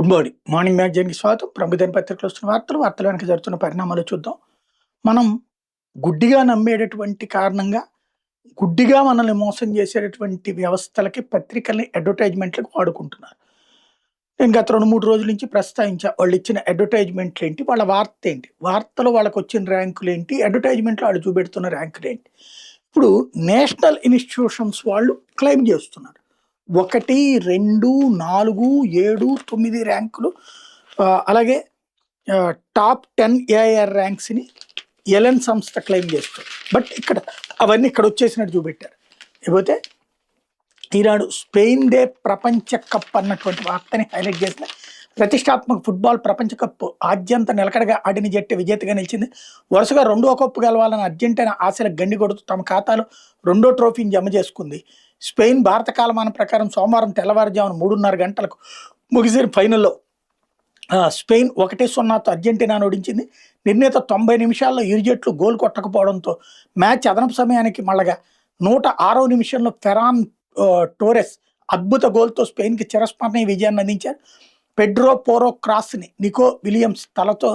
Good morning. Morning మ్యాగజైన్‌కి స్వాగతం. ప్రముఖ దినపత్రికలో వస్తున్న వార్తల వెనక జరుగుతున్న పరిణామాలు చూద్దాం. మనం గుడ్డిగా నమ్మేటటువంటి కారణంగా, గుడ్డిగా మనల్ని మోసం చేసేటటువంటి వ్యవస్థలకి, పత్రికల్ని అడ్వర్టైజ్‌మెంట్‌లకి వాడుకుంటున్నారు. నేను గత 2, 3 రోజుల నుంచి ప్రస్తావించా. వాళ్ళిచ్చిన అడ్వర్టైజ్‌మెంట్‌లేంటి, వాళ్ళ వార్తేంటి, వార్తలో వాళ్ళకొచ్చిన ర్యాంకులేంటి, అడ్వర్టైజ్‌మెంట్‌లో ఆళ్ళు చూపెడుతున్న ర్యాంకులేంటి. ఇప్పుడు నేషనల్ ఇన్‌స్టిట్యూషన్స్ వాళ్ళు క్లెయిమ్ చేస్తున్నారు. 1, 2, 4, 7, 9 ర్యాంకులు అలాగే టాప్ 10 ఏఐఆర్ ర్యాంక్స్‌ని ఎలెన్ సంస్థ క్లెయిమ్ చేస్తుంది. బట్ అవన్నీ ఇక్కడ వచ్చేసినట్టు చూపెట్టారు. లేకపోతే ఈనాడు స్పెయిన్ దే ప్రపంచ కప్ అన్నటువంటి వార్తని హైలైట్ చేసిన ప్రతిష్టాత్మక ఫుట్బాల్ ప్రపంచ కప్ ఆద్యంత నిలకడగా ఆడిన జట్టు విజేతగా నిలిచింది. వరుసగా 2వ కప్పు గెలవాలని అర్జెంటీనా ఆశలకు గండి కొడుతూ తమ ఖాతాలో 2వ ట్రోఫీని జమ చేసుకుంది. స్పెయిన్ భారత కాలమానం ప్రకారం సోమవారం తెల్లవారుజామున 3:30 గంటలకు ముగిసిన ఫైనల్లో స్పెయిన్ 1-0తో అర్జెంటీనాను ఓడించింది. నిర్ణీత 90 నిమిషాల్లో ఇరు జట్లు గోల్ కొట్టకపోవడంతో మ్యాచ్ అదనపు సమయానికి మళ్ళగా 106వ నిమిషంలో ఫెరాన్ టోరెస్ అద్భుత గోల్తో స్పెయిన్కి చిరస్మరణీయ విజయాన్ని అందించారు. పెడ్రో పోరో క్రాస్ని నికో విలియమ్స్ తలతో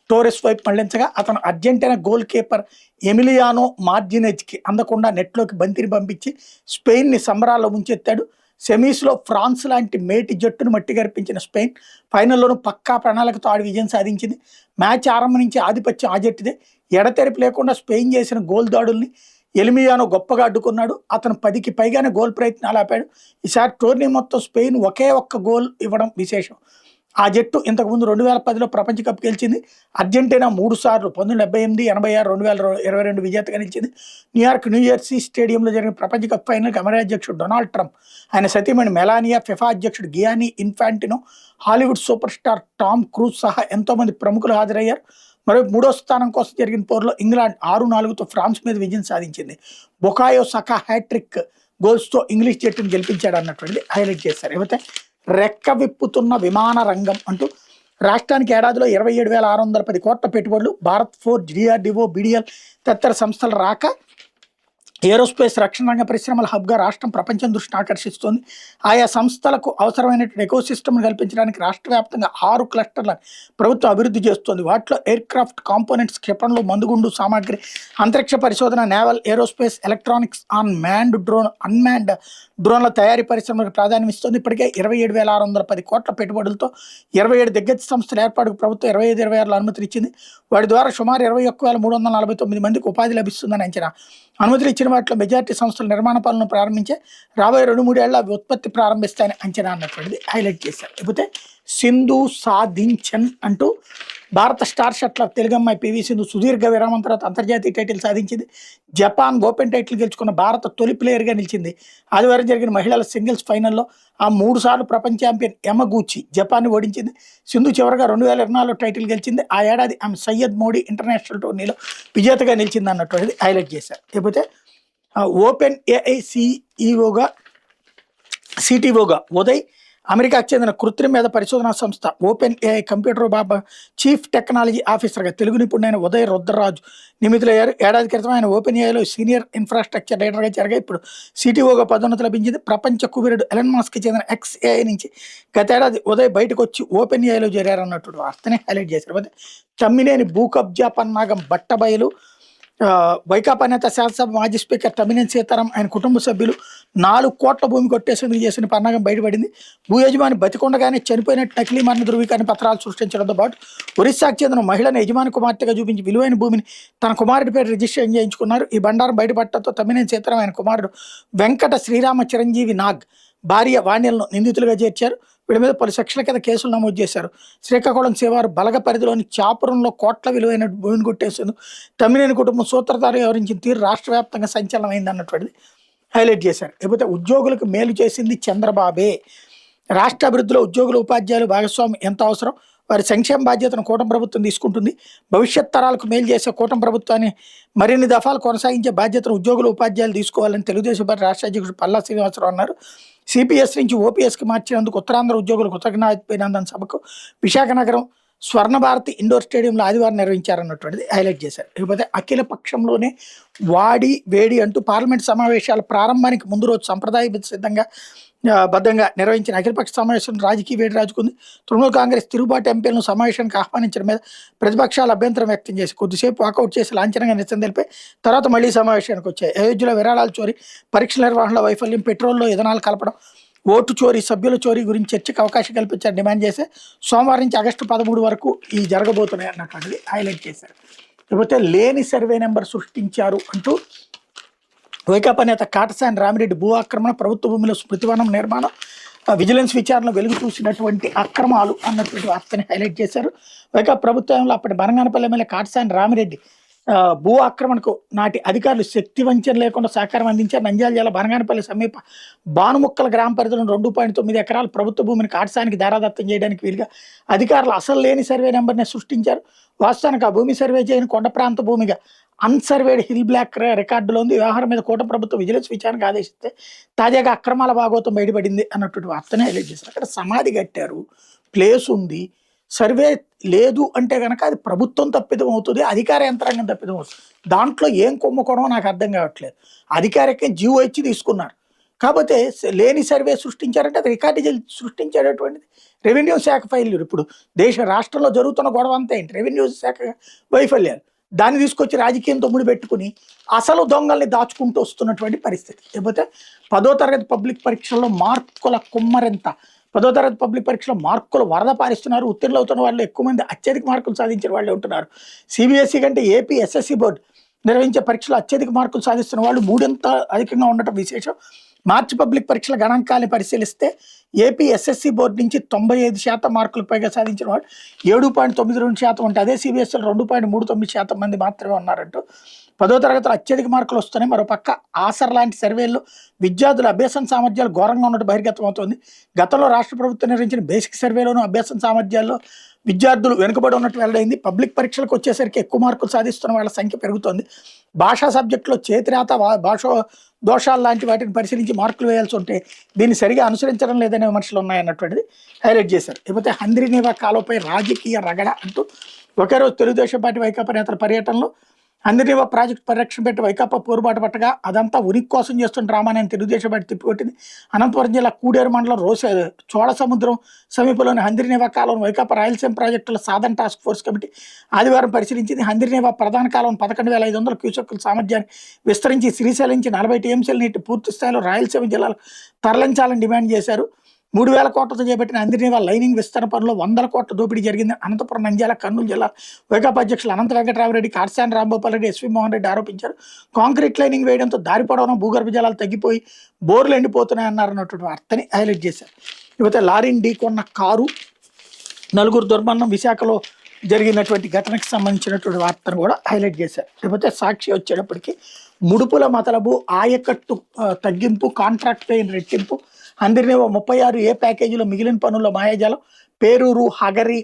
టోరెస్ వైపు మళ్లించగా అతను అర్జెంటీనా గోల్ కీపర్ ఎమిలియానో మార్జినెజ్కి అందకుండా నెట్లోకి బంతిని పంపించి స్పెయిన్ని సంబరాల్లో ముంచెత్తాడు. సెమీస్లో ఫ్రాన్స్ లాంటి మేటి జట్టును మట్టి గర్పించిన స్పెయిన్ ఫైనల్లోనూ పక్కా ప్రణాళికతో ఆడి విజయం సాధించింది. మ్యాచ్ ఆరంభం నుంచి ఆధిపత్యం ఆ జట్టుదే. ఎడతెరిపి లేకుండా స్పెయిన్ చేసిన గోల్ దాడుల్ని ఎలిమియానో గొప్పగా అడ్డుకున్నాడు. అతను 10కి పైగానే గోల్ ప్రయత్నాలు ఆపాడు. ఈసారి టోర్నీ మొత్తం స్పెయిన్ ఒకే ఒక్క గోల్ ఇవ్వడం విశేషం. ఆ జట్టు ఇంతకుముందు 2010లో ప్రపంచ కప్ గెలిచింది. అర్జెంటీనా 3 సార్లు 1978, 86, 2022 విజేతగా నిలిచింది. న్యూజెర్సీ స్టేడియంలో జరిగిన ప్రపంచ కప్ ఫైనల్కి అమెరికా అధ్యక్షుడు డొనాల్డ్ ట్రంప్, ఆయన సతీమణి మెలానియా, ఫిఫా అధ్యక్షుడు Giani Infantino, Hollywood super star Tom cruise సహా ఎంతోమంది ప్రముఖులు హాజరయ్యారు. మరో 3వ స్థానం కోసం జరిగిన పోరులో ఇంగ్లాండ్ 6-4తో ఫ్రాన్స్ మీద విజయం సాధించింది. బొకాయో సకా హ్యాట్రిక్ గోల్స్తో ఇంగ్లీష్ జట్టును గెలిపించాడు అన్నటువంటిది హైలైట్ చేశారు. ఏమైతే రెక్క విప్పుతున్న విమాన రంగం అంటూ రాష్ట్రానికి ఏడాదిలో 27,610 కోట్ల పెట్టుబడులు, భారత్ ఫోర్జ్, డిఆర్డిఓ, బిడిఎల్ తదితర సంస్థల రాక ఏరోస్పేస్ రక్షణ రంగ పరిశ్రమల హబ్గా రాష్ట్రం ప్రపంచం దృష్టిని ఆకర్షిస్తోంది. ఆయా సంస్థలకు అవసరమైనటువంటి ఎకోసిస్టమ్ను కల్పించడానికి రాష్ట్ర వ్యాప్తంగా 6 క్లస్టర్లను ప్రభుత్వం అభివృద్ధి చేస్తోంది. వాటిలో ఎయిర్ క్రాఫ్ట్ కాంపోనెంట్స్, క్షిపణులు, మందుగుండు సామాగ్రి, అంతరిక్ష పరిశోధన, నేవల్, ఏరోస్పేస్, ఎలక్ట్రానిక్స్, అన్మాన్డ్ డ్రోన్ల తయారీ పరిశ్రమలకు ప్రాధాన్యం ఇస్తోంది. ఇప్పటికే 27,610 కోట్ల పెట్టుబడులతో 27 దిగ్గజ సంస్థల ఏర్పాటుకు ప్రభుత్వం 25-26లో అనుమతులు ఇచ్చింది. వాటి ద్వారా సుమారు 21,349 మందికి ఉపాధి లభిస్తుందని అంచనా. అనుమతులు ఇచ్చిన వాటిలో మెజార్టీ సంస్థల నిర్మాణ పనులను ప్రారంభించే రాబోయే 2-3 ఏళ్ల అవి ఉత్పత్తి ప్రారంభిస్తాయని అంచనా అన్నటువంటిది హైలైట్ చేశారు. లేకపోతే సింధు సాధించన్ అంటూ భారత స్టార్ షట్లర్ తెలుగమ్మాయి పివి సింధు సుదీర్ఘ విరామం తర్వాత అంతర్జాతీయ టైటిల్ సాధించింది. జపాన్ ఓపెన్ టైటిల్ గెలుచుకున్న భారత తొలి ప్లేయర్గా నిలిచింది. ఆదివారం జరిగిన మహిళల సింగిల్స్ ఫైనల్లో 3 సార్లు ప్రపంచ ఛాంపియన్ యమగూచి జపాన్ని ఓడించింది. సింధు చివరగా 2024లో టైటిల్ గెలిచింది. ఆ ఏడాది ఆమె సయ్యద్ మోడీ ఇంటర్నేషనల్ టోర్నీలో విజేతగా నిలిచింది అన్నటువంటిది హైలైట్ చేశారు. లేకపోతే ఓపెన్ ఏఐ సిటిఓగా ఉదయ్, అమెరికాకు చెందిన కృత్రిమ మేధ పరిశోధనా సంస్థ ఓపెన్ ఏఐ కంప్యూటర్ బాబా చీఫ్ టెక్నాలజీ ఆఫీసర్గా తెలుగు నిపుణుడైన ఉదయ్ రుద్రరాజు నియమితులయ్యారు. ఏడాది క్రితం ఆయన ఓపెన్ ఏఐలో సీనియర్ ఇన్ఫ్రాస్ట్రక్చర్ లీడర్గా చేరగా ఇప్పుడు సిటిఓగా పదోన్నతి లభించింది. ప్రపంచ కుబేరుడు ఎలన్ మస్క్ చెందిన XAI నుంచి గతేడాది ఉదయ్ బయటకు వచ్చి ఓపెన్ ఏఐలో చేరారన్నట్టు వార్తనే హైలైట్ చేశారు. తమ్మినేని భూ కబ్జా పన్నాగం బట్టబయలు. వైకాపా నేత శాసనసభ మాజీ స్పీకర్ తమ్మినేని సీతారాం, ఆయన కుటుంబ సభ్యులు 4 కోట్ల భూమి కొట్టేసేందుకు చేసిన పన్నాగం బయటపడింది. భూ యజమాని బతికొండగానే చనిపోయినట్టు నకిలీ మరణ ధృవీకరణ పత్రాలు సృష్టించడంతో పాటు ఒరిస్సాకు చెందిన మహిళను యజమాని కుమార్తెగా చూపించి విలువైన భూమిని తన కుమారుడి పేరు రిజిస్ట్రేషన్ చేయించుకున్నారు. ఈ బండారం బయటపడటంతో తమ్మినేని సీతారాం, ఆయన కుమారుడు వెంకట శ్రీరామ చిరంజీవి నాగ్, భార్య వాణ్యలను నిందితులుగా చేర్చారు. వీడి మీద పలు సెక్షన్ల కింద కేసులు నమోదు చేశారు. శ్రీకాకుళం శివారు బలగ పరిధిలోని చాపురంలో కోట్ల విలువైన భూమిని కొట్టేసేందుకు తమ్మినేని కుటుంబం సూత్రధారి వ్యవహరించిన తీరు రాష్ట్ర వ్యాప్తంగా సంచలనమైంది అన్నటువంటిది హైలైట్ చేశారు. లేకపోతే ఉద్యోగులకు మేలు చేసింది చంద్రబాబే. రాష్ట్ర అభివృద్ధిలో ఉద్యోగులు, ఉపాధ్యాయులు భాగస్వామ్యం ఎంత అవసరం, వారి సంక్షేమ బాధ్యతను కూటమి ప్రభుత్వం తీసుకుంటుంది. భవిష్యత్ తరాలకు మేలు చేసే కూటమి ప్రభుత్వాన్ని మరిన్ని దఫాలు కొనసాగించే బాధ్యతను ఉద్యోగులు, ఉపాధ్యాయులు తీసుకోవాలని తెలుగుదేశం పార్టీ రాష్ట్ర అధ్యక్షుడు పల్లా శ్రీనివాసరావు అన్నారు. సిపిఎస్ నుంచి ఓపీఎస్కి మార్చినందుకు ఉత్తరాంధ్ర ఉద్యోగులు కృతజ్ఞతాభినందన సభకు విశాఖ నగరం స్వర్ణ భారతి ఇండోర్ స్టేడియంలో ఆదివారం నిర్వహించారన్నటువంటిది హైలైట్ చేశారు. ఇకపోతే అఖిల పక్షంలోనే వాడి వేడి అంటూ పార్లమెంట్ సమావేశాల ప్రారంభానికి ముందు రోజు సంప్రదాయబద్ధంగా బద్ధంగా నిర్వహించిన అఖిలపక్ష సమావేశం రాజకీయ వేడి రాజుకుంది. తృణమూల్ కాంగ్రెస్ తిరుగుబాటు ఎంపీలను సమావేశానికి ఆహ్వానించడం మీద ప్రతిపక్షాలు అభ్యంతరం వ్యక్తం చేసి కొద్దిసేపు వాకౌట్ చేసి లాంఛనంగా నిరసన తెలిపై తర్వాత మళ్లీ సమావేశానికి వచ్చాయి. అయోధ్యలో విరాళాలు చోరీ, పరీక్షల నిర్వహణలో వైఫల్యం, పెట్రోల్లో ఇథనాల్ కలపడం, ఓటు చోరీ, సభ్యుల చోరీ గురించి చర్చకు అవకాశం కల్పించారు డిమాండ్ చేసి సోమవారం నుంచి ఆగస్టు 13 వరకు ఈ జరగబోతున్నాయి అన్నటువంటిది హైలైట్ చేశారు. లేకపోతే లేని సర్వే నెంబర్ సృష్టించారు అంటూ వైకాపా నేత కాటసాని రామిరెడ్డి భూ ఆక్రమణ, ప్రభుత్వ భూమిలో స్మృతివనం నిర్మాణం, విజిలెన్స్ విచారణ వెలుగు చూసినటువంటి అక్రమాలు అన్నటువంటి వార్తని హైలైట్ చేశారు. వైకాపా ప్రభుత్వంలో అప్పటి బనగానపల్లి ఎమ్మెల్యే కాటసాని రామిరెడ్డి భూ ఆక్రమణకు నాటి అధికారులు శక్తి వంచన లేకుండా సహకారం అందించారు. నంద్యాల జిల్లా బనగానపల్లి సమీప బానుముక్కల గ్రామ పరిధిలో 2.9 ఎకరాల ప్రభుత్వ భూమిని కాటసానికి దారాదత్తం చేయడానికి వీలుగా అధికారులు అసలు లేని సర్వే నెంబర్ని సృష్టించారు. వాస్తవానికి ఆ భూమి సర్వే చేయని కొండ ప్రాంత భూమిగా అన్సర్వేడ్ హిల్ బ్లాక్ రికార్డులో ఉంది. వ్యవహారం మీద కూటమి ప్రభుత్వం విజిలెన్స్ విచారణకు ఆదేశిస్తే తాజాగా అక్రమాల భాగోతం బయటపడింది అన్నటువంటి వార్తనే హైలైట్ చేశారు. అక్కడ సమాధి కట్టారు, ప్లేస్ ఉంది, సర్వే లేదు అంటే కనుక అది ప్రభుత్వం తప్పిదం అవుతుంది, అధికార యంత్రాంగం తప్పిదం అవుతుంది. దాంట్లో ఏం కొమ్ముకోవడమో నాకు అర్థం కావట్లేదు. అధికారికే జీవో ఇచ్చి తీసుకున్నారు, కాకపోతే లేని సర్వే సృష్టించారంటే అది రికార్డు సృష్టించేటటువంటిది రెవెన్యూ శాఖ ఫైల్యూర్. ఇప్పుడు రాష్ట్రంలో జరుగుతున్న గొడవ అంతా ఏంటి? రెవెన్యూ శాఖ వైఫల్యాలు. దాన్ని తీసుకొచ్చి రాజకీయంతో ముడిపెట్టుకుని అసలు దొంగల్ని దాచుకుంటూ వస్తున్నటువంటి పరిస్థితి. లేకపోతే 10వ తరగతి పబ్లిక్ పరీక్షల్లో మార్కుల కుమ్మరెంత, 10వ తరగతి పబ్లిక్ పరీక్షలో మార్కులు వరద పారిస్తున్నారు. ఉత్తీర్ణులు అవుతున్న వాళ్ళు ఎక్కువ మంది అత్యధిక మార్కులు సాధించిన వాళ్ళే ఉంటున్నారు. సిబిఎస్ఈ కంటే ఏపీ ఎస్ఎస్సి బోర్డు నిర్వహించే పరీక్షలో అత్యధిక మార్కులు సాధిస్తున్న వాళ్ళు 3 అధికంగా ఉండటం విశేషం. మార్చి పబ్లిక్ పరీక్షల గణాంకాన్ని పరిశీలిస్తే ఏపీ ఎస్ఎస్సి బోర్డు నుంచి 95% మార్కులకు పైగా సాధించిన వాళ్ళు 7.92% ఉంటే అదే సిబిఎస్ఈలో 2.39% మంది మాత్రమే ఉన్నారంటూ 10వ తరగతిలో అత్యధిక మార్కులు వస్తున్నాయి. మరోపక్క ఆసర్ లాంటి సర్వేల్లో విద్యార్థుల అభ్యాసం సామర్థ్యాలు ఘోరంగా ఉన్నట్టు బహిర్గతం అవుతుంది. గతంలో రాష్ట్ర ప్రభుత్వం నిర్వహించిన బేసిక్ సర్వేలోనూ అభ్యాసం సామర్థ్యాల్లో విద్యార్థులు వెనుకబడి ఉన్నట్టు వెల్లడైంది. పబ్లిక్ పరీక్షలకు వచ్చేసరికి ఎక్కువ మార్కులు సాధిస్తున్న వాళ్ళ సంఖ్య పెరుగుతోంది. భాషా సబ్జెక్టులో చేతిరాత, భాష దోషాలు లాంటి వాటిని పరిశీలించి మార్కులు వేయాల్సి ఉంటే దీన్ని సరిగా అనుసరించడం లేదనే విమర్శలు ఉన్నాయన్నటువంటిది హైలైట్ చేశారు. లేకపోతే హంద్రీనీవా కాలువపై రాజకీయ రగడ అంటూ ఒకే రోజు తెలుగుదేశం పార్టీ వైకాపా నేతల పర్యటనలో హంద్రీనీవా ప్రాజెక్టు పరిరక్షణ పెట్టి వైకాపా పోరుబాటు పట్టగా అదంతా ఉనికి కోసం చేస్తున్న డ్రామాని తెలుగుదేశం పార్టీ తిప్పికొట్టింది. అనంతపురం జిల్లా కూడేరు మండలం చోళ సముద్రం సమీపంలోని హంద్రీనీవా కాలువను వైకాపా రాయలసీమ ప్రాజెక్టుల సాధన టాస్క్ ఫోర్స్ కమిటీ ఆదివారం పరిశీలించింది. హంద్రీనీవా ప్రధాన కాలువను 11,500 క్యూసెక్కుల సామర్థ్యాన్ని విస్తరించి శ్రీశైలం నుంచి 40 టీఎంసీల నీటి పూర్తి స్థాయిలో రాయలసీమ జిల్లాలకు తరలించాలని డిమాండ్ చేశారు. 3,000 కోట్లతో చేపట్టిన హంద్రీనీవా లైనింగ్ విస్తరణ పనుల్లో 100 కోట్ల దోపిడీ జరిగింది. అనంతపురం, నంద్యాల, కర్నూలు జిల్లా వైకాపా అధ్యక్షులు అనంత వెంకటరామరెడ్డి, కాటసాని రాంభూపాల్ రెడ్డి, ఎస్వి మోహన్ రెడ్డి ఆరోపించారు. కాంక్రీట్ లైనింగ్ వేయడంతో దారి పొడవున భూగర్భ జలాలు తగ్గిపోయి బోర్లు ఎండిపోతున్నాయన్నారన్నటువంటి వార్తని హైలైట్ చేశారు. ఇకపోతే లారీని ఢీకొన్న కారు, 4 దుర్మరణం, విశాఖలో జరిగినటువంటి ఘటనకు సంబంధించినటువంటి వార్తను కూడా హైలైట్ చేశారు. లేకపోతే సాక్షి వచ్చేటప్పటికి ముడుపుల మతలబు, ఆయకట్టు తగ్గింపు, కాంట్రాక్ట్ పెయిన్ రెట్టింపు, హంద్రీనీవా 36A ప్యాకేజీలో మిగిలిన పనుల్లో మాయాజాలం, పేరూరు, హగరి,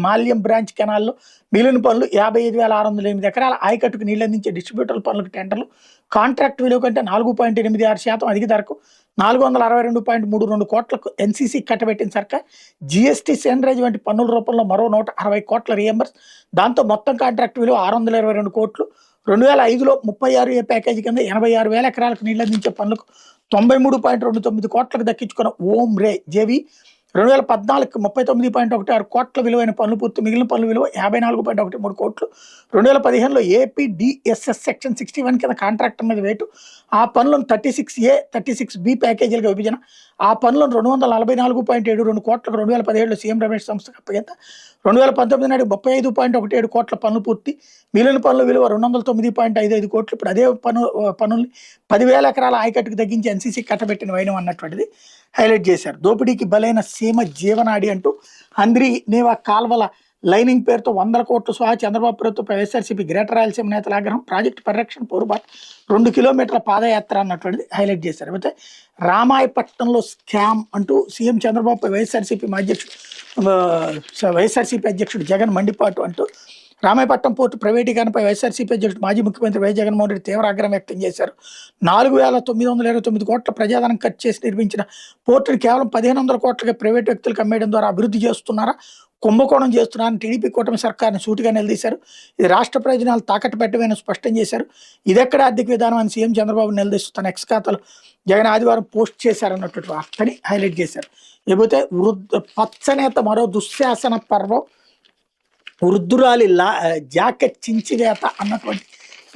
మాల్యం బ్రాంచ్ కెనాల్లో మిగిలిన పనులు, 55,608 ఎకరాల ఆయకట్టుకు నీళ్లందించే డిస్ట్రిబ్యూటర్ల పనులకు టెండర్లు, కాంట్రాక్ట్ విలువ కంటే 4.86% అధిక ధరకు 462.32 కోట్లకు ఎన్సీసీ కట్టబెట్టిన సర్కార్, జీఎస్టీ, సేనరేజ్ వంటి పన్నుల రూపంలో మరో 160 కోట్ల రీఎంబర్స్, దాంతో మొత్తం కాంట్రాక్ట్ విలువ 622 కోట్లు. 2005లో 36A ప్యాకేజీ కింద 86,000 ఎకరాలకు నీళ్లందించే పనులకు 93.29 కోట్లకు దక్కించుకున్న ఓం రే జేవి 2014 39.16 కోట్ల విలువైన పనులు పూర్తి, మిగిలిన పనుల విలువ 54.13 కోట్లు. 2015లో ఏపీ డిఎస్ఎస్ సెక్షన్ 61 కింద కాంట్రాక్టర్ మీద వేటు, ఆ పనులను 36A, 36B ప్యాకేజీలుగా విభజన, ఆ పనులను 244.72 కోట్లకు 2017లో సీఎం రమేష్ సంస్థకు అప్పగింత. 2019 నాటికి 35.17 కోట్ల పనులు పూర్తి, మిగిలిన పనుల విలువ 209.55 కోట్లు. ఇప్పుడు అదే పనుల్ని 10,000 ఎకరాల ఆయకట్టుకు తగ్గించి ఎన్సీసీ కట్టబెట్టిన వైనం అన్నటువంటిది హైలైట్ చేశారు. దోపిడీకి బలైన సీమ జీవనాడి అంటూ హంద్రీనీవా కాల్వల లైనింగ్ పేరుతో 100 కోట్లు సహా చంద్రబాబు ప్రభుత్వం వైఎస్ఆర్సీపీ గ్రేటర్ రాయలసీమ నేతల ఆగ్రహం, ప్రాజెక్టు పరిరక్షణ పోరుబాటు, 2 కిలోమీటర్ల పాదయాత్ర అన్నటువంటిది హైలైట్ చేశారు. అయితే రామాయపట్నంలో స్కామ్ అంటూ సీఎం చంద్రబాబు వైఎస్ఆర్సీపీ అధ్యక్షుడు జగన్ మండిపాటు అంటూ రామాయపట్నం పోర్టు ప్రైవేటీకరణపై వైఎస్ఆర్సీపీ అధ్యక్షుడు మాజీ ముఖ్యమంత్రి వైఎస్ జగన్మోహన్ రెడ్డి తీవ్ర ఆగ్రహం వ్యక్తం చేశారు. 4,929 కోట్ల ప్రజాధనం ఖర్చు చేసి నిర్మించిన పోర్టును కేవలం 1,500 కోట్లకే ప్రైవేట్ వ్యక్తులకు అమ్మేయడం ద్వారా అభివృద్ధి చేస్తున్నారా, కుంభకోణం చేస్తున్నారని టీడీపీ కూటమి సర్కార్ని సూటిగా నిలదీశారు. ఇది రాష్ట్ర ప్రయోజనాలు తాకట్టు పెట్టమని స్పష్టం చేశారు. ఇదెక్కడ ఆర్థిక విధానం అని సీఎం చంద్రబాబు నిలదీస్తూ తన ఎక్స్ ఖాతాలో జగన్ ఆదివారం పోస్ట్ చేశారన్నటువంటి వార్తని హైలైట్ చేశారు. లేకపోతే పచ్చనేత మరో దుశ్శాసన పర్వం, వృద్ధురాలి జాకెట్ చించివేత అన్నటువంటి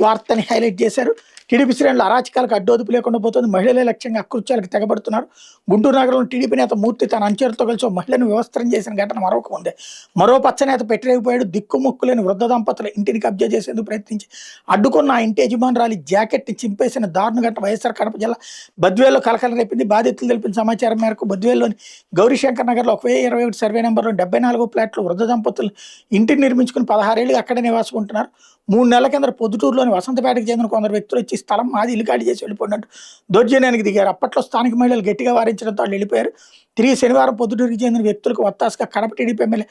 వార్తని హైలైట్ చేశారు. టీడీపీ శ్రేణులు అరాచకాలకు అడ్డోదుపు లేకుండా పోతుంది. మహిళలే లక్ష్యంగా అకృత్యాలకు తెగబడుతున్నారు. గుంటూరు నగరంలో టీడీపీ నేత మూర్తి తన అంచెలతో కలిసి మహిళను వ్యవస్థరం చేసిన ఘటన మరొక ఉంది. మరో పచ్చనేత పెట్టిరేగిపోయాడు. దిక్కుముక్కులేని వృద్ధ దంపతుల ఇంటిని కబ్జా చేసేందుకు ప్రయత్నించి అడ్డుకున్న ఆ ఇంటి యజమానురాలి జాకెట్ని చింపేసిన దారుణ ఘటన వైఎస్ఆర్ కడప జిల్లా బద్వేల్లో కలకలం రేపింది. బాధితులు తెలిపిన సమాచారం మేరకు బద్వేల్లోని గౌరీశంకర్ నగర్లో 1021 సర్వే నెంబర్లో 74 ఫ్లాట్లో వృద్ధ దంపతులు ఇంటిని నిర్మించుకుని 16 ఏళ్ళుగా అక్కడే నివాసం ఉంటున్నారు. 3 నెలల కింద పొద్దుటూరులోని వసంతపేటకు చెందిన కొందరు వ్యక్తులు వచ్చి స్థలం మాది ఇల్లు ఖాళీ చేసి వెళ్ళిపోయినట్టు దౌర్జన్యానికి దిగారు. అప్పట్లో స్థానిక మహిళలు గట్టిగా వారించడంతో వాళ్ళు వెళ్ళిపోయారు. తిరిగి శనివారం పొద్దుటూరుకి చెందిన వ్యక్తులకు వత్తాసుగా కడప టీడీపీ ఎమ్మెల్యే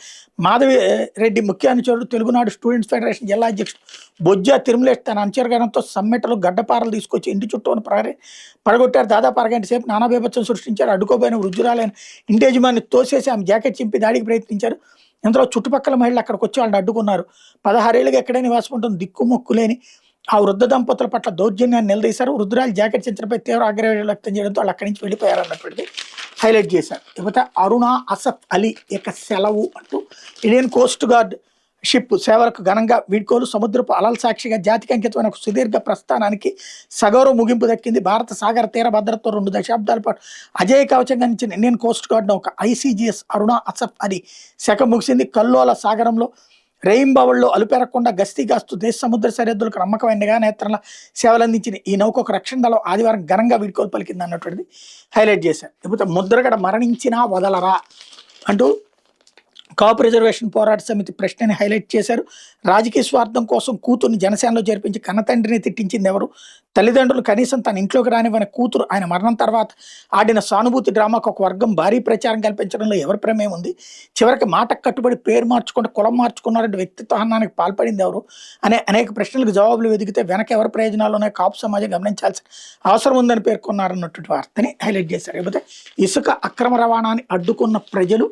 మాధవి రెడ్డి ముఖ్య అనుచరుడు తెలుగునాడు స్టూడెంట్స్ ఫెడరేషన్ జిల్లా అధ్యక్షుడు బొజ్జా తిరుమలేష్ తన అనుచరగణంతో సమ్మెటలు గడ్డపారలు తీసుకొచ్చి ఇంటి చుట్టూ ఉన్న ప్రహరీ పడగొట్టారు. దాదాపు అరగంట సేపు నానా బీభత్సం సృష్టించారు. అడ్డుకోబోయిన వృద్ధురాలైన ఇంటి యజమాని తోసేసి ఆమె జాకెట్ చింపి దాడికి ప్రయత్నించారు. ఇంతలో చుట్టుపక్కల మహిళలు అక్కడికి వచ్చి వాళ్ళని అడ్డుకున్నారు. 16 ఏళ్ళుగా ఎక్కడే నివాసం ఉంటుంది. దిక్కుమొక్కు లేని ఆ వృద్ధ దంపతుల పట్ల దౌర్జన్యాన్ని నిలదీశారు. వృద్ధురాలు జాకెట్ చించడంపై తీవ్ర ఆగ్రహం వ్యక్తం చేయడంతో వాళ్ళు అక్కడి నుంచి వెళ్ళిపోయారు అన్నటువంటిది హైలైట్ చేశారు. ఇకపోతే అరుణా అసఫ్ అలీ ఇక సెలవు అంటూ ఇండియన్ కోస్ట్ గార్డ్ షిప్ సేవలకు ఘనంగా వీడ్కోలు. సముద్రపు అలల సాక్షిగా జాతికి అంకితమైన ఒక సుదీర్ఘ ప్రస్థానానికి సగౌరవ ముగింపు దక్కింది. భారత సాగర తీర భద్రతతో 2 దశాబ్దాల పాటు అజేయ కవచంగా నిలిచిన ఇండియన్ కోస్ట్ గార్డ్ నౌక ఐసీజీఎస్ అరుణా అసఫ్ అలీ శకం ముగిసింది. కల్లోల సాగరంలో రెయింబవల్లో అలుపెరగకుండా గస్తీ కాస్తూ దేశ సముద్ర సరిహద్దులకు నమ్మకమైన నిఘా నేత్రంలో సేవలు అందించిన ఈ నౌక ఒక రక్షణ దళం ఆదివారం ఘనంగా వీడ్కోలు పలికింది అన్నటువంటిది హైలైట్ చేశారు. లేకపోతే ముద్రగడ మరణించినా వదలరా అంటూ కాపు రిజర్వేషన్ పోరాట సమితి ప్రశ్నని హైలైట్ చేశారు. రాజకీయ స్వార్థం కోసం కూతుర్ని జనసేనలో చేర్పించి కన్నతండ్రిని తిట్టించింది ఎవరు? తల్లిదండ్రులు కనీసం తన ఇంట్లోకి రానివ్వని కూతురు ఆయన మరణం తర్వాత ఆడిన సానుభూతి డ్రామాకు ఒక వర్గం భారీ ప్రచారం కల్పించడంలో ఎవరి ప్రమేయం ఉంది? చివరికి మాటకు కట్టుబడి పేరు మార్చుకుంటే కులం మార్చుకున్నారంటే వ్యక్తిత్వ హనానికి పాల్పడింది ఎవరు అనే అనేక ప్రశ్నలకు జవాబులు వెదిగితే వెనక ఎవరి ప్రయోజనాలు ఉన్నాయో కాపు సమాజం గమనించాల్సిన అవసరం ఉందని పేర్కొన్నారన్నటువంటి వార్తని హైలైట్ చేశారు. లేకపోతే ఇసుక అక్రమ రవాణాని అడ్డుకున్న ప్రజలు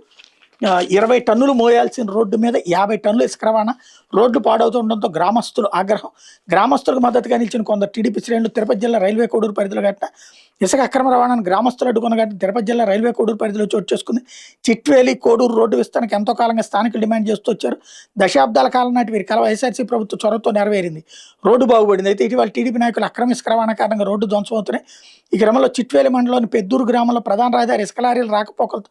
20 టన్నులు మోయాల్సిన రోడ్డు మీద 50 టన్నులు ఇసుక రవాణా, రోడ్లు పాడవుతుండడంతో గ్రామస్తులు ఆగ్రహం. గ్రామస్తులకు మద్దతుగా నిలిచిన కొందరు టీడీపీ శ్రేణులు తిరుపతి జిల్లా రైల్వే కోడూరు పరిధిలో గట్ట ఇసుక అక్రమ రవాణాను గ్రామస్తులు అడ్డుకున్న గట్ట తిరుపతి జిల్లా రైల్వే కోడూరు పరిధిలో చోటు చేసుకుంది. చిట్వేలి కోడూరు రోడ్డు విస్తరణకు ఎంతో కాలంగా స్థానికులు డిమాండ్ చేస్తూ వచ్చారు. దశాబ్దాల కాలం నాటి వీరి కల వైఎస్ఆర్సీ ప్రభుత్వ చొరవతో నెరవేరింది. రోడ్డు బాగుపడింది. అయితే ఇటీవల టీడీపీ నాయకులు అక్రమ ఇసుక రవాణా కారణంగా రోడ్డు ధ్వంసమవుతున్నాయి. ఈ క్రమంలో చిట్వేలి మండలంలోని పెద్దూరు గ్రామంలో ప్రధాన రహదారి ఇసుక లారీలు రాకపోకలతో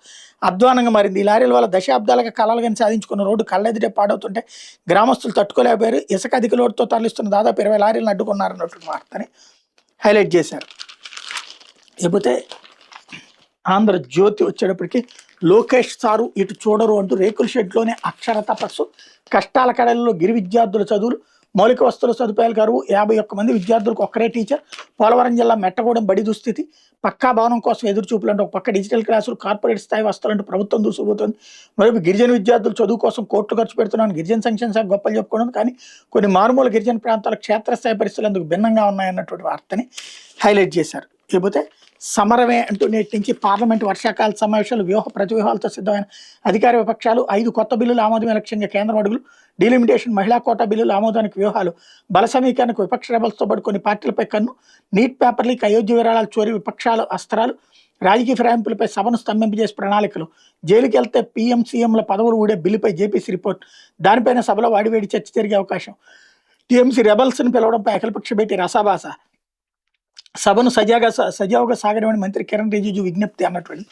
అధ్వానంగా మారింది. ఈ లారీల వల్ల దశాబ్దాలుగా కళలుగాని సాధించుకున్న రోడ్డు కళ్ళెదిరే పాడవుతుంటే గ్రామస్తులు తట్టుకోలేకపోయారు. ఇసుక అధిక లోటుతో తరలిస్తున్న దాదాపు 20 లారీలను అడ్డుకున్నారన్నటువంటి వార్తని హైలైట్ చేశారు. లేకపోతే ఆంధ్రజ్యోతి వచ్చేటప్పటికి లోకేష్ సారు ఇటు చూడరు అంటూ రేకుల షెడ్లోనే అక్షర తపస్సు, కష్టాల కడలలో గిరి విద్యార్థుల చదువులు, మౌలిక వస్తువుల సదుపాయాలు కరువు, 51 మంది విద్యార్థులకు ఒక్కరే టీచర్, పోలవరం జిల్లా మెట్టగూడెం బడి దుస్థితి, పక్కా భవనం కోసం ఎదురుచూపులు అంటే ఒక పక్క డిజిటల్ క్లాసులు, కార్పొరేట్ స్థాయి వస్తువులంటూ ప్రభుత్వం దూసుకుపోతుంది. మరొక గిరిజన విద్యార్థులు చదువు కోసం కోట్లు ఖర్చు పెడుతున్నాను గిరిజన సంక్షేమ శాఖ గొప్పలు చెప్పుకోవడం, కానీ కొన్ని మారుమూల గిరిజన ప్రాంతాల క్షేత్రస్థాయి పరిస్థితులు అందుకు భిన్నంగా ఉన్నాయన్నటువంటి వార్తని హైలైట్ చేశారు. లేకపోతే సమరమే అంటూ నేటి నుంచి పార్లమెంట్ వర్షాకాల సమావేశాలు వ్యూహ ప్రతివ్యూహాలతో సిద్ధమైన అధికార విపక్షాలు 5 కొత్త బిల్లులు ఆమోదమే లక్ష్యంగా కేంద్రం అడుగులు, డీలిమిటేషన్ మహిళా కోటా బిల్లులు ఆమోదానికి వ్యూహాలు, బల సమీకరణకు విపక్ష రెబల్స్తో పాటు కొన్ని పార్టీలపై కన్ను, నీట్ పేపర్ లీక్, అయోధ్య విరాళాలు చోరీ, విపక్షాలు అస్త్రాలు, రాజకీయ ఫిరాయింపులపై సభను స్తంభింపజేసే ప్రణాళికలు, జైలుకి వెళ్తే పీఎం సీఎంల పదవులు ఊడే బిల్లుపై జేపీసీ రిపోర్ట్, దానిపైన సభలో వాడివేడి చర్చ జరిగే అవకాశం, టీఎంసీ రెబల్స్ని పిలవడంపై అఖిలపక్ష భేటీ రసాభాస, సభను సజావుగా సాగడమని మంత్రి కిరణ్ రిజిజు విజ్ఞప్తి అన్నటువంటి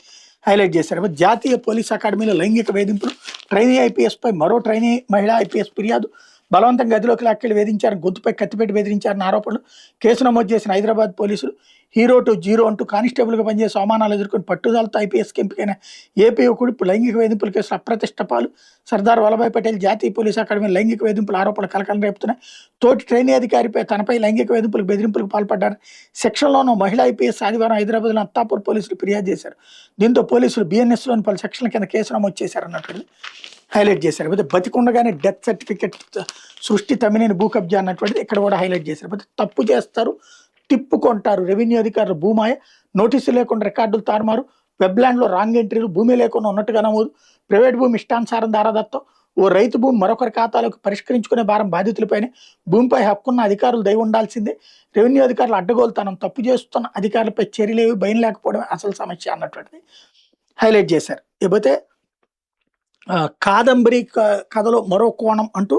హైలైట్ చేశారు. జాతీయ పోలీస్ అకాడమీలో లైంగిక వేధింపులు, ట్రైనీ ఐపీఎస్పై మరో ట్రైనీ మహిళా ఐపీఎస్ ఫిర్యాదు, బలవంతం గదిలోకి లాక్కెళ్లి వేధించారు, గొంతుపై కత్తిపెట్టి బెదిరించారని ఆరోపణలు, కేసు నమోదు చేసిన హైదరాబాద్ పోలీసులు. హీరో టు జీరో అంటూ కానిస్టేబుల్గా పనిచేసే అవమానాలు ఎదుర్కొని పట్టుదలతో ఐపీఎస్కి ఎంపికైన ఏపీ యువకుడు ఇప్పుడు లైంగిక వేధింపుల కేసులు అప్రతిష్ట పాలు. సర్దార్ వల్లభాయ్ పటేల్ జాతీయ పోలీస్ అకాడమీ లైంగిక వేధింపుల ఆరోపణలు కలకలం రేపుతున్నాయి. తోటి ట్రైనీ అధికారిపై తనపై లైంగిక వేధింపులకు బెదిరింపులకు పాల్పడ్డారు. సెక్షన్లోనూ మహిళా ఐపీఎస్ ఆదివారం హైదరాబాద్లో అత్తాపూర్ పోలీసులు ఫిర్యాదు చేశారు. దీంతో పోలీసులు బీఎన్ఎస్లోని పలు సెక్షన్ల కింద కేసు నమోదు చేశారన్నట్టు హైలైట్ చేశారు. అయితే బతికుండగానే డెత్ సర్టిఫికెట్ సృష్టి తమ్మినేని భూ కబ్జా అన్నటువంటిది ఇక్కడ కూడా హైలైట్ చేశారు. అయితే తప్పు చేస్తారు, తిప్పుకుంటారు, రెవెన్యూ అధికారులు భూమాయ, నోటీసులు లేకుండా రికార్డులు తారుమారు, వెబ్లాండ్లో రాంగ్ ఎంట్రీలు, భూమి లేకుండా ఉన్నట్టుగా నమోదు, ప్రైవేట్ భూమి ఇష్టానుసారం దారాదత్తం, ఓ రైతు భూమి మరొకరి ఖాతాలోకి పరిష్కరించుకునే భారం బాధితులపైనే, భూమిపై హక్కున్న అధికారులు దయ ఉండాల్సిందే, రెవెన్యూ అధికారులు అడ్డగోలుతనం, తప్పు చేస్తున్న అధికారులపై చర్యలేవి, భయం లేకపోవడమే అసలు సమస్య అన్నటువంటిది హైలైట్ చేశారు. ఇకపోతే కాదంబరి కథలో మరో కోణం అంటూ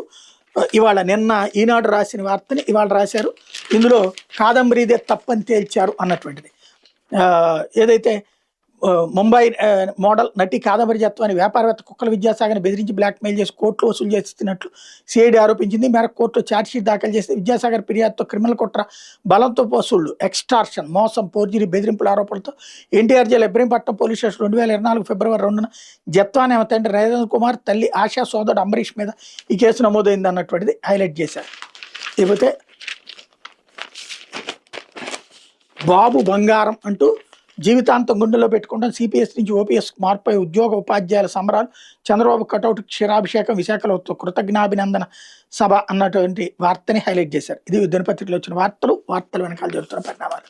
ఇవాళ నిన్న ఈనాడు రాసిన వార్తని ఇవాళ రాశారు. ఇందులో కాదంబరిదే తప్పని తేల్చారు అన్నటువంటిది. ఏదైతే ముంబై మోడల్ నటి కాదంబరి జత్వాని వ్యాపారవేత్త కుక్కల విద్యాసాగర్ని బెదిరించి బ్లాక్మెయిల్ చేసి కోర్టులో వసూలు చేస్తున్నట్లు సిఐడి ఆరోపించింది. మేరకు కోర్టులో ఛార్జ్షీట్ దాఖలు చేస్తే విద్యాసాగర్ ఫిర్యాదుతో క్రిమినల్ కుట్ర, బలంతో వసూళ్లు, ఎక్స్టార్షన్, మోసం, ఫోర్జరీ, బెదిరింపుల ఆరోపణలతో ఎన్టీఆర్ జిల్లా ఇబ్రహీంపట్నం పోలీస్ స్టేషన్ 2024 ఫిబ్రవరి 2న జత్వాని ఆమె తండ్రి నరేంద్ర కుమార్, తల్లి ఆశా, సోదరుడు అంబరీష్ మీద ఈ కేసు నమోదైంది అన్నటువంటిది హైలైట్ చేశారు. ఇకపోతే బాబు బంగారం అంటూ జీవితాంతం గుండెలో పెట్టుకుంటాం, సిపిఎస్ నుంచి ఓపీఎస్ మార్పై ఉద్యోగ ఉపాధ్యాయుల సంబరాలు, చంద్రబాబు కటౌట్ క్షీరాభిషేకం, విశాఖలో కృతజ్ఞాభినందన సభ అన్నటువంటి వార్తని హైలైట్ చేశారు. ఇది దినపత్రికలో వచ్చిన వార్తలు వెనకాల జరుగుతున్న పరిణామాలు.